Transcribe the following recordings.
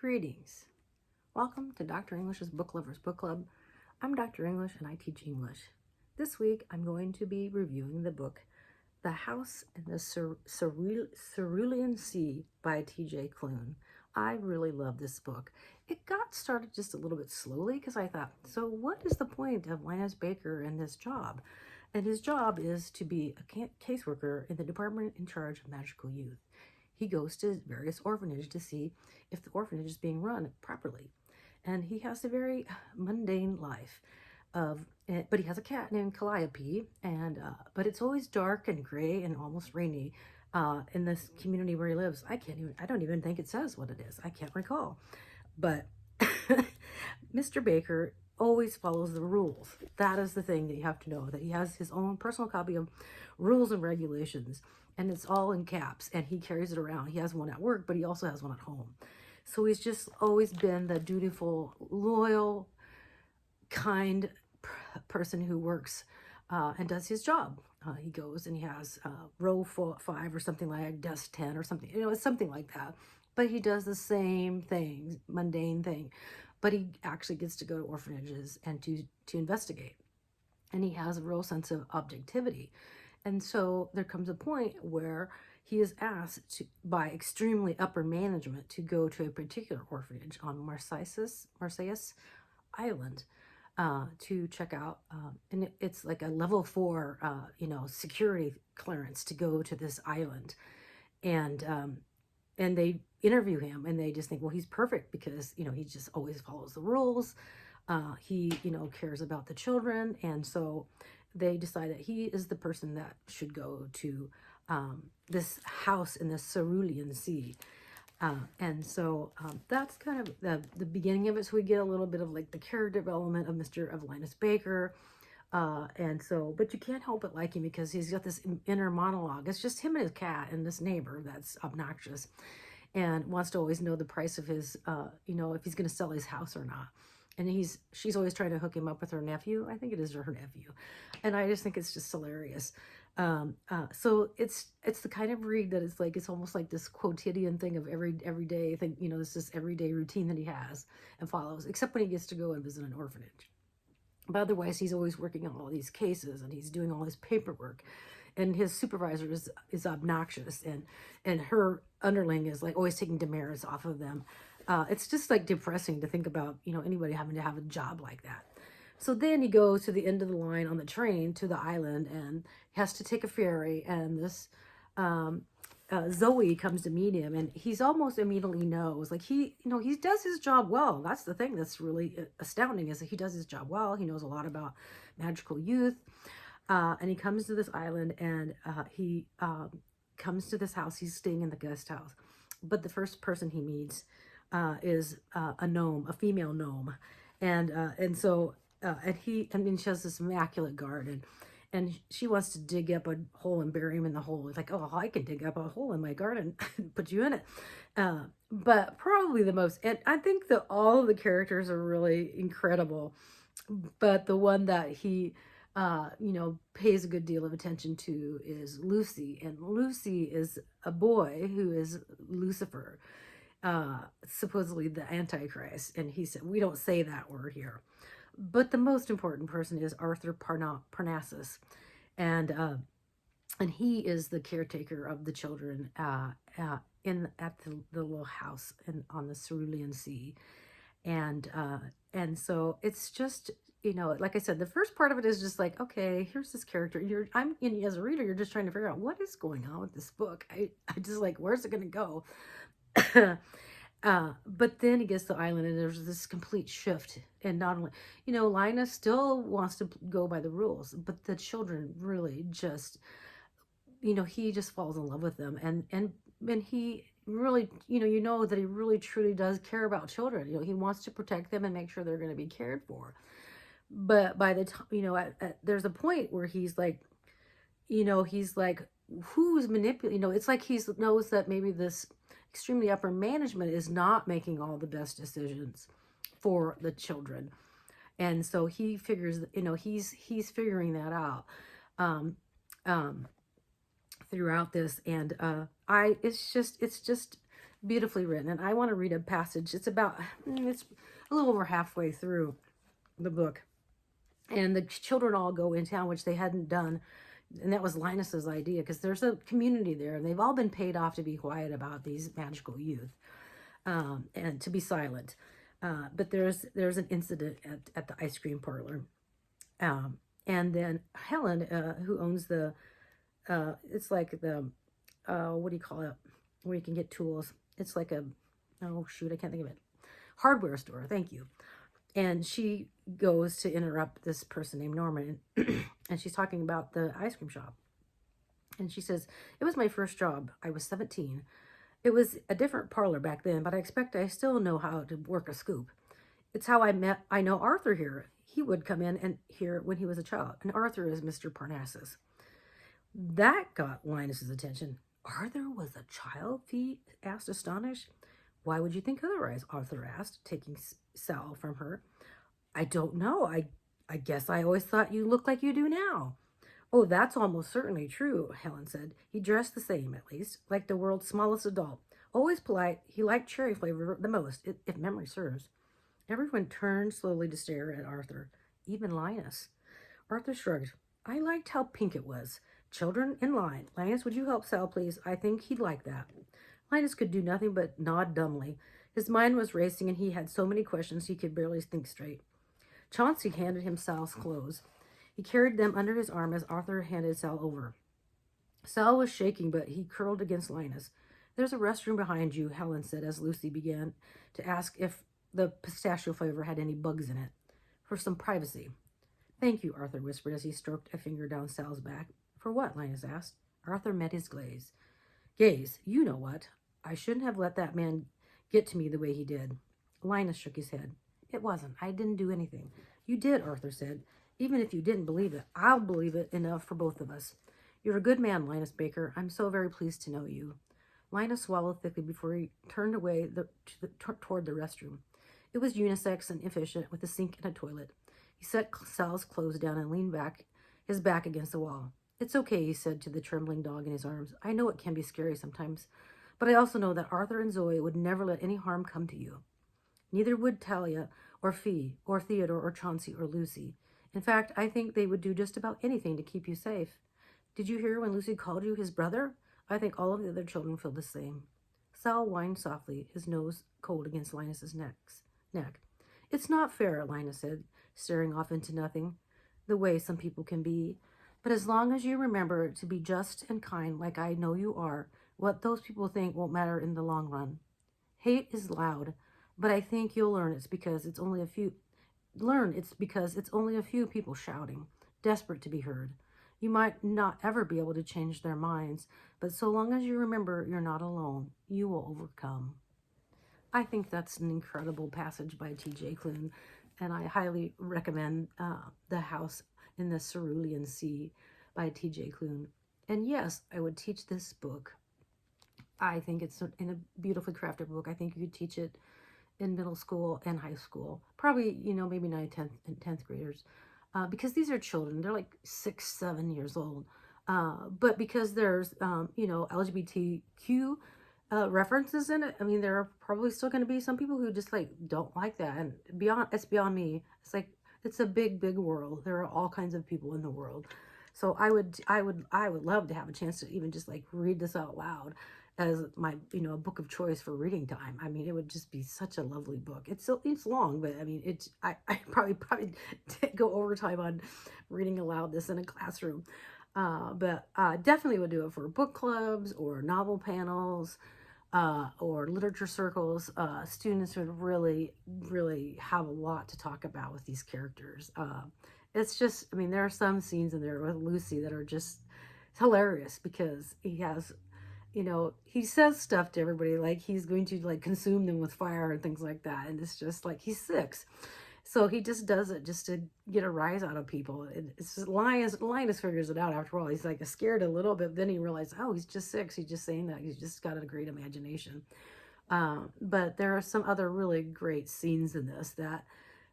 Greetings. Welcome to Dr. English's Book Lovers Book Club. I'm Dr. English and I teach English. This week I'm going to be reviewing the book The House in the Cerulean Sea by TJ Klune. I really love this book. It got started just a little bit slowly because I thought, so what is the point of Linus Baker in this job? And his job is to be a caseworker in the department in charge of magical youth. He goes to various orphanages to see if the orphanage is being run properly. And he has a very mundane life but he has a cat named Calliope, but it's always dark and gray and almost rainy in this community where he lives. I don't even think it says what it is. I can't recall. But Mr. Baker always follows the rules. That is the thing that you have to know, that he has his own personal copy of rules and regulations, and it's all in caps, and he carries it around. He has one at work, but he also has one at home. So he's just always been the dutiful, loyal, kind person who works and does his job. He goes and he has row 5 or something like desk 10 or something, it's something like that. But he does the same thing, mundane thing. But he actually gets to go to orphanages and to investigate. And he has a real sense of objectivity. And so there comes a point where he is asked by extremely upper management to go to a particular orphanage on Marseilles Island to check out, and it's like a level 4, security clearance to go to this island, and they interview him, and they just think, well, he's perfect because he just always follows the rules. He cares about the children, and so they decide that he is the person that should go to this house in the Cerulean Sea. And so that's kind of the beginning of it. So we get a little bit of like the character development of Linus Baker. But you can't help but like him because he's got this inner monologue. It's just him and his cat and this neighbor that's obnoxious and wants to always know the price of his, if he's going to sell his house or not. And she's always trying to hook him up with her nephew. I think it is her nephew. And I just think it's just hilarious. So it's the kind of read that it's almost like this quotidian thing of everyday thing, this is everyday routine that he has and follows, except when he gets to go and visit an orphanage. But otherwise, he's always working on all these cases and he's doing all his paperwork. And his supervisor is obnoxious, and her underling is like always taking demerits off of them. It's just like depressing to think about, anybody having to have a job like that. So then he goes to the end of the line on the train to the island and has to take a ferry, and this Zoe comes to meet him, and he's almost immediately knows, like he does his job well. That's the thing that's really astounding, is that he does his job well. He knows a lot about magical youth, and he comes to this island, and he comes to this house. He's staying in the guest house, but the first person he meets is a gnome, a female gnome, and she has this immaculate garden, and she wants to dig up a hole and bury him in the hole. It's like, oh, I can dig up a hole in my garden, put you in it. But probably and I think that all of the characters are really incredible, but the one that he pays a good deal of attention to is Lucy, and Lucy is a boy who is Lucifer, supposedly the Antichrist, and he said, we don't say that word here. But the most important person is Arthur Parnassus, and he is the caretaker of the children at the little house on the Cerulean Sea, and so it's just, like I said, the first part of it is just like, okay, here's this character. As a reader, you're just trying to figure out what is going on with this book. I just like, where's it going to go? But then he gets to the island, and there's this complete shift. And not only, Linus still wants to go by the rules, but the children really just, he just falls in love with them. And he really, that he really truly does care about children. He wants to protect them and make sure they're going to be cared for. But by the time, there's a point where he's like, who's manipulating? It's like he knows that maybe this extremely upper management is not making all the best decisions for the children, and so he figures, he's figuring that out throughout this, and it's just beautifully written. And I want to read a passage. It's a little over halfway through the book. And the children all go in town, which they hadn't done. And that was Linus's idea, because there's a community there, and they've all been paid off to be quiet about these magical youth, and to be silent. But there's an incident at the ice cream parlor. And then Helen, who owns it's like the, what do you call it, where you can get tools. It's like oh shoot, I can't think of it. Hardware store, thank you. And she goes to interrupt this person named Norman, and she's talking about the ice cream shop. And she says, "It was my first job. I was 17. It was a different parlor back then, but I expect I still know how to work a scoop. It's how I know Arthur here. He would come in and here when he was a child. And Arthur is Mr. Parnassus." That got Linus's attention. "Arthur was a child?" he asked, astonished. "Why would you think otherwise?" Arthur asked, taking Sal from her. "I don't know. I guess I always thought you looked like you do now." "Oh, that's almost certainly true," Helen said. "He dressed the same, at least, like the world's smallest adult. Always polite. He liked cherry flavor the most, if memory serves." Everyone turned slowly to stare at Arthur, even Linus. Arthur shrugged. "I liked how pink it was. Children, in line. Linus, would you help Sal, please? I think he'd like that." Linus could do nothing but nod dumbly. His mind was racing, and he had so many questions he could barely think straight. Chauncey handed him Sal's clothes. He carried them under his arm as Arthur handed Sal over. Sal was shaking, but he curled against Linus. "There's a restroom behind you," Helen said as Lucy began to ask if the pistachio flavor had any bugs in it. "For some privacy." "Thank you," Arthur whispered as he stroked a finger down Sal's back. "For what?" Linus asked. Arthur met his gaze. "You know what. I shouldn't have let that man get to me the way he did." Linus shook his head. "It wasn't. I didn't do anything." "You did," Arthur said. "Even if you didn't believe it, I'll believe it enough for both of us. You're a good man, Linus Baker. I'm so very pleased to know you." Linus swallowed thickly before he turned away toward the restroom. It was unisex and efficient, with a sink and a toilet. He set Sal's clothes down and leaned his back against the wall. "It's okay," he said to the trembling dog in his arms. "I know it can be scary sometimes, but I also know that Arthur and Zoe would never let any harm come to you. Neither would Talia or Fee or Theodore or Chauncey or Lucy. In fact, I think they would do just about anything to keep you safe. Did you hear when Lucy called you his brother? I think all of the other children feel the same." Sal whined softly, his nose cold against Linus's neck. "It's not fair," Linus said, staring off into nothing, "the way some people can be. But as long as you remember to be just and kind like I know you are, what those people think won't matter in the long run. Hate is loud, but I think you'll learn it's because it's only a few people shouting, desperate to be heard. You might not ever be able to change their minds, but so long as you remember you're not alone, you will overcome." I think that's an incredible passage by TJ Klune, and I highly recommend The House in the Cerulean Sea by TJ Klune. And yes, I would teach this book. I think it's in a beautifully crafted book. I think you could teach it in middle school and high school. Probably, maybe 9th, 10th, and 10th graders. Because these are children. They're like 6, 7 years old. But because there's, LGBTQ references in it, I mean, there are probably still going to be some people who just don't like that. And it's beyond me. It's like, it's a big, big world. There are all kinds of people in the world. So I would love to have a chance to even just read this out loud as my, a book of choice for reading time. I mean, it would just be such a lovely book. It's long, but I mean, I probably go overtime on reading aloud this in a classroom. But definitely would do it for book clubs or novel panels, or literature circles. Students would really, really have a lot to talk about with these characters. It's just, I mean, there are some scenes in there with Lucy that are just hilarious because he has, he says stuff to everybody like he's going to consume them with fire and things like that. And it's just he's 6. So he just does it just to get a rise out of people. And it's just Linus figures it out after all. He's scared a little bit. Then he realizes, oh, he's just 6. He's just saying that. He's just got a great imagination. But there are some other really great scenes in this that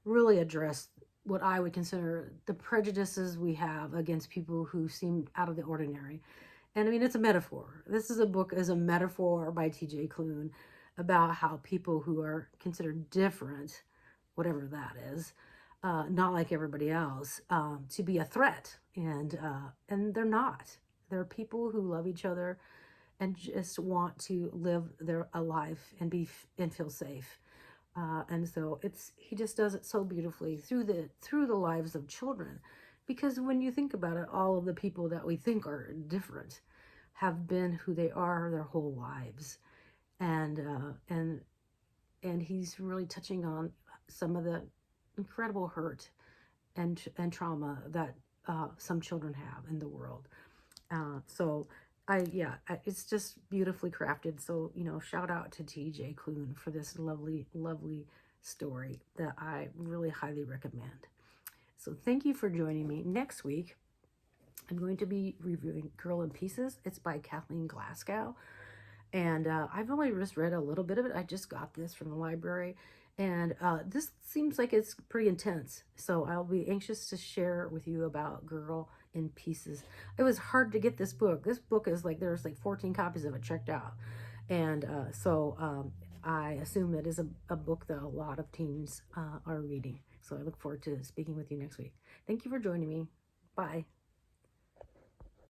really address what I would consider the prejudices we have against people who seem out of the ordinary. And I mean, it's a metaphor. This is a book as a metaphor by TJ Klune about how people who are considered different, whatever that is, not like everybody else, to be a threat. And they're not. They're people who love each other and just want to live their a life and and feel safe. And so he just does it so beautifully through the lives of children, because when you think about it, all of the people that we think are different have been who they are their whole lives, and he's really touching on some of the incredible hurt and trauma that some children have in the world. So it's just beautifully crafted. So, shout out to TJ Klune for this lovely, lovely story that I really highly recommend. So thank you for joining me. Next week, I'm going to be reviewing Girl in Pieces. It's by Kathleen Glasgow. And I've only just read a little bit of it. I just got this from the library. And this seems like it's pretty intense. So I'll be anxious to share with you about Girl in Pieces. It was hard to get this book. This book is there's 14 copies of it checked out. And I assume that is a book that a lot of teens are reading. So I look forward to speaking with you next week. Thank you for joining me. Bye.